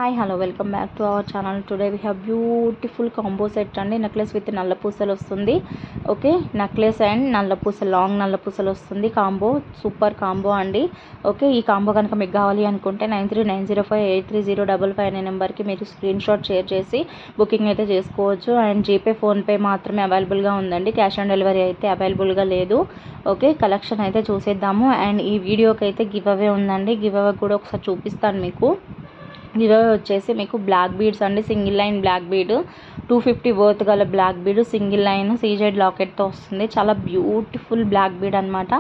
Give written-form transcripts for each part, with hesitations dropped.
Hi hello welcome back to our channel. Today we have beautiful combo set అండి. Necklace with నల్ల పూసలు వస్తుంది. Okay, necklace and నల్ల పూసలు, లాంగ్ నల్ల పూసలు వస్తుంది. కాంబో సూపర్ కాంబో అండి. ఓకే, ఈ కాంబో కనుక మీకు కావాలి అనుకుంటే 9390583055 అనే నెంబర్కి మీరు స్క్రీన్ షాట్ షేర్ చేసి బుకింగ్ అయితే చేసుకోవచ్చు. అండ్ జీపే, ఫోన్పే మాత్రమే అవైలబుల్గా ఉందండి. క్యాష్ ఆన్ డెలివరీ అయితే అవైలబుల్గా లేదు. ఓకే, కలెక్షన్ అయితే చూసేద్దాము. అండ్ ఈ వీడియోకి అయితే గివ్ అవే ఉందండి. గివ్ అవే కూడా ఒకసారి చూపిస్తాను మీకు. గివ్ అవే వచ్చేసి మీకు బ్లాక్ బీడ్స్ అండి. Single line black bead 250 worth గల black bead, single line CZ లాకెట్తో వస్తుంది. చాలా బ్యూటిఫుల్ బ్లాక్ బీడ్ అనమాట.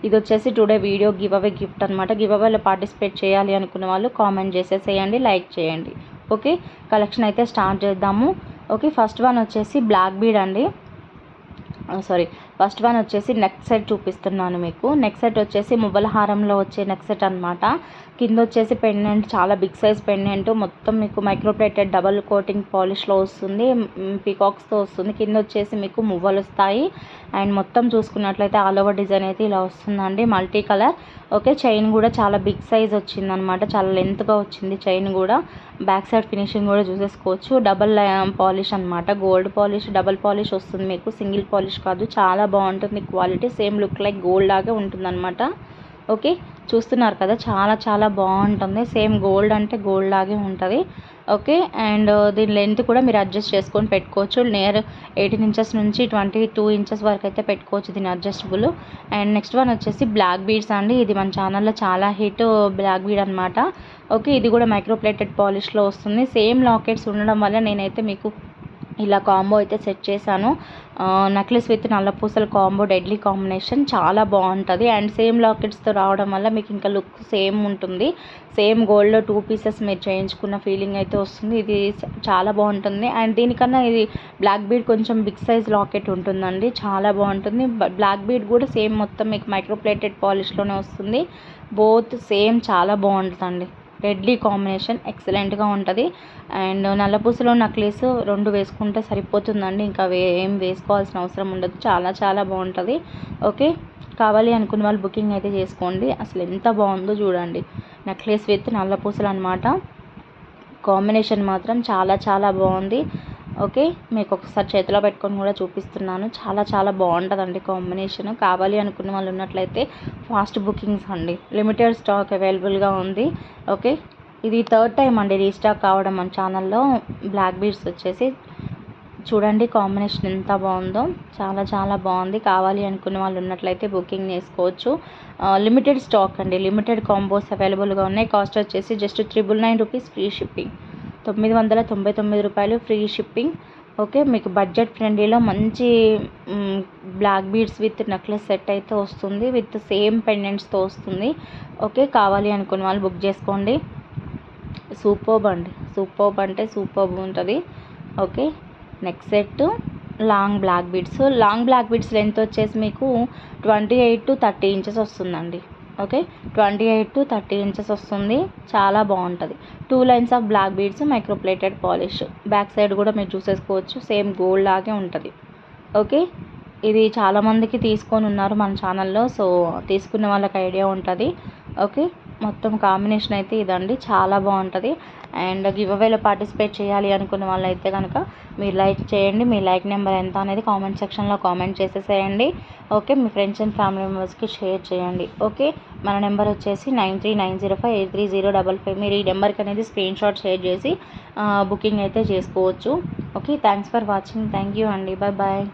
ఇది వచ్చేసి today video give away gift అనమాట. గివ్ అవేలో పార్టిసిపేట్ చేయాలి అనుకున్న వాళ్ళు కామెంట్ చేసేసేయండి, లైక్ చేయండి. ఓకే, కలెక్షన్ అయితే స్టార్ట్ చేద్దాము. ఓకే, ఫస్ట్ వన్ వచ్చేసి బ్లాక్ బీడ్ అండి. ఫస్ట్ వన్ వచ్చేసి నెక్ సెట్ చూపిస్తున్నాను మీకు. నెక్ సెట్ వచ్చేసి మువ్వల హారంలో వచ్చే నెక్ సెట్ అనమాట. కింద వచ్చేసి పెండెంట్, చాలా బిగ్ సైజ్ పెండెంట్, మొత్తం మీకు మైక్రోప్లేటెడ్ డబల్ కోటింగ్ పాలిష్లో వస్తుంది. పీకాక్స్తో వస్తుంది. కింద వచ్చేసి మీకు మువ్వలు వస్తాయి. అండ్ మొత్తం చూసుకున్నట్లయితే ఆల్ ఓవర్ డిజైన్ అయితే ఇలా వస్తుందండి, మల్టీ కలర్. ఓకే, చైన్ కూడా చాలా బిగ్ సైజ్ వచ్చిందనమాట, చాలా లెంత్గా వచ్చింది చైన్ కూడా. బ్యాక్ సైడ్ ఫినిషింగ్ కూడా చూసేసుకోవచ్చు. డబల్ పాలిష్ అనమాట, గోల్డ్ పాలిష్, డబల్ పాలిష్ వస్తుంది మీకు, సింగిల్ పాలిష్ కాదు. చాలా బాగుంటుంది quality, same look like gold లాగే ఉంటుందన్నమాట. ఓకే, చూస్తున్నారు కదా, చాలా చాలా బాగుంటుంది. సేమ్ గోల్డ్ అంటే గోల్డ్ లాగే ఉంటుంది. ఓకే, అండ్ దీని లెంత్ కూడా మీరు అడ్జస్ట్ చేసుకొని పెట్టుకోవచ్చు. నియర్ 18 ఇంచెస్ నుంచి 22 ఇంచెస్ వరకు అయితే పెట్టుకోవచ్చు దీని అడ్జస్టబుల్. అండ్ నెక్స్ట్ వన్ వచ్చేసి బ్లాక్ బీడ్స్ అండి. ఇది మన ఛానల్లో చాలా హిట్ బ్లాక్ బీడ్ అనమాట. ఓకే, ఇది కూడా మైక్రోప్లేటెడ్ పాలిష్లో వస్తుంది. సేమ్ లాకెట్స్ ఉండడం వల్ల నేనైతే మీకు ఇలా కాంబో అయితే సెట్ చేశాను. నెక్లెస్ విత్ నల్ల పూసల కాంబో డెడ్లీ కాంబినేషన్, చాలా బాగుంటుంది. అండ్ సేమ్ లాకెట్స్తో రావడం వల్ల మీకు ఇంకా లుక్ సేమ్ ఉంటుంది. సేమ్ గోల్డ్లో 2 పీసెస్ మీరు చేయించుకున్న ఫీలింగ్ అయితే వస్తుంది. ఇది చాలా బాగుంటుంది. అండ్ దీనికన్నా ఇది బ్లాక్ బీడ్ కొంచెం బిగ్ సైజ్ లాకెట్ ఉంటుందండి, చాలా బాగుంటుంది. బ్లాక్ బీడ్ కూడా సేమ్ మొత్తం మీకు మైక్రోప్లేటెడ్ పాలిష్లోనే వస్తుంది. బోత్ సేమ్ చాలా బాగుంటుందండి. డెడ్లీ కాంబినేషన్, ఎక్సలెంట్గా ఉంటుంది. అండ్ నల్లపూసలో నెక్లెస్ 2 వేసుకుంటే సరిపోతుందండి, ఇంకా ఏం వేసుకోవాల్సిన అవసరం ఉండదు. చాలా చాలా బాగుంటుంది. ఓకే, కావాలి అనుకున్న వాళ్ళు బుకింగ్ అయితే చేసుకోండి. అసలు ఎంత బాగుందో చూడండి, నెక్లెస్ విత్ నల్లపూసలు అనమాట. కాంబినేషన్ మాత్రం చాలా చాలా బాగుంది. ఓకే, మీకు ఒకసారి చేతిలో పెట్టుకొని కూడా చూపిస్తున్నాను. చాలా చాలా బాగుంటుందండి కాంబినేషన్. కావాలి అనుకున్న వాళ్ళు ఉన్నట్లయితే ఫాస్ట్ బుకింగ్స్ అండి, లిమిటెడ్ స్టాక్ అవైలబుల్గా ఉంది. ఓకే, ఇది 3rd టైం అండి రీస్టాక్ కావడం మన ఛానల్లో. బ్లాక్ బీడ్స్ వచ్చేసి చూడండి, కాంబినేషన్ ఎంత బాగుందో, చాలా చాలా బాగుంది. కావాలి అనుకున్న వాళ్ళు ఉన్నట్లయితే బుకింగ్ చేసుకోవచ్చు. లిమిటెడ్ స్టాక్ అండి, లిమిటెడ్ కాంబోస్ అవైలబుల్గా ఉన్నాయి. కాస్ట్ వచ్చేసి జస్ట్ 999 రూపీస్, ఫ్రీ షిప్పింగ్. 999 రూపాయలు ఫ్రీ షిప్పింగ్. ఓకే, మీకు బడ్జెట్ ఫ్రెండ్లీలో మంచి black beads with necklace set అయితే వస్తుంది, విత్ సేమ్ పెండెంట్స్తో వస్తుంది. ఓకే, కావాలి అనుకున్న వాళ్ళు బుక్ చేసుకోండి. సూపర్బ్ అండి, సూపర్బ్ అంటే సూపర్బ్ ఉంటుంది. Okay, neck set long black beads. Long black beads length వచ్చేసి మీకు 28 to 30 ఇంచెస్ వస్తుందండి. ఓకే, 28 to 30 ఇంచెస్ వస్తుంది. చాలా బాగుంటుంది. 2 lines of black beads, microplated polish. Back side కూడా మీరు చూసేసుకోవచ్చు, సేమ్ గోల్డ్ లాగే ఉంటుంది. ఓకే, ఇది చాలామందికి తీసుకొని ఉన్నారు మన ఛానల్లో, సో తీసుకున్న వాళ్ళకి ఐడియా ఉంటుంది. ఓకే, మొత్తం కాంబినేషన్ అయితే ఇదండి, చాలా బాగుంటుంది. అండ్ గివ్ అవేలో పార్టిసిపేట్ చేయాలి అనుకున్న వాళ్ళు అయితే కనుక మీరు లైక్ చేయండి. మీ లైక్ నెంబర్ ఎంత అనేది కామెంట్ సెక్షన్లో కామెంట్ చేసేసేయండి. Okay, me friends and family మెంబర్స్కి షేర్ చేయండి. ఓకే, మన నెంబర్ వచ్చేసి 9390583055. మీరు ఈ నెంబర్కి అనేది స్క్రీన్ షాట్ షేర్ చేసి బుకింగ్ అయితే చేసుకోవచ్చు. Okay, thanks for watching. Thank you అండి, బాయ్ బాయ్.